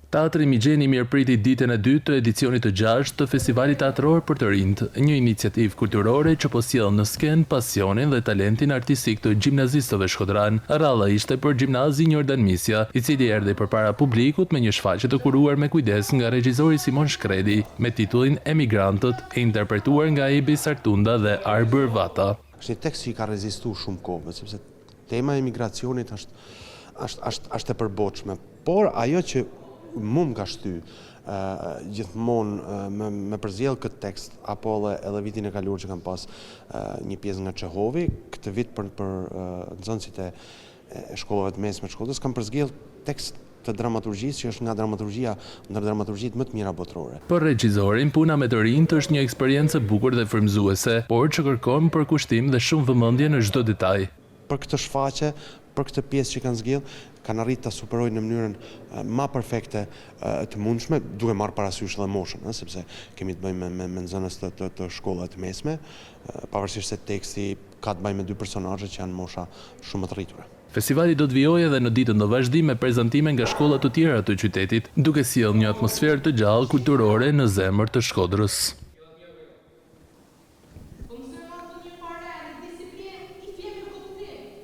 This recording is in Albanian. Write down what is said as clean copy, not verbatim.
Teatri Migjeni mirëpriti ditën e dytë të edicionit të 6 të Festivalit Teatror për të rinjt, një iniciativë kulturore që po sjell në skenë pasionin dhe talentin artistik të gjimnazistëve shkodran. Ralla ishte për Gjimnazin Jordan Misja, i cili erdhi përpara publikut me një shfaqje të kuruar me kujdes nga regjizori Simon Shkredi, me titullin Emigrantët, e interpretuar nga Ebi Sartunda dhe Arbër Vata. Është një tekst që i ka rezistuar shumë kohë, sepse tema e emigracionit është e përbotshme, por ajo që më ka shty gjithmonë me përzjell këtë tekst, apo edhe vitin e kaluar që kam pas një pjesë nga Çehovi, këtë vit për nxënësit e shkollave të mesme të Shkodrës, kam përzjell tekst të dramaturgjisë që është nga dramaturgjia ndër dramaturgjitë më të mira botërore. Për regjizorin, puna me të rinjt është një eksperiencë e bukur dhe frymëzuese, por që kërkon përkushtim dhe shumë vëmendje në çdo detaj. Për këtë shfaqje, për këtë pjesë që kanë zgjidhur, kanë arritur ta superojnë në mënyrën më perfekte të mundshme, duke marrë parasysh edhe moshën, sepse kemi të bëjmë me nxënës të shkollave të mesme, pavarësisht se teksti ka të bëjë me dy personazhe që janë mosha shumë të rritura. Festivali do të vijojë edhe në ditën e vazhdim me prezantime nga shkolla të tjera të qytetit, duke sjellë një atmosferë të gjallë kulturore në zemër të Shkodrës.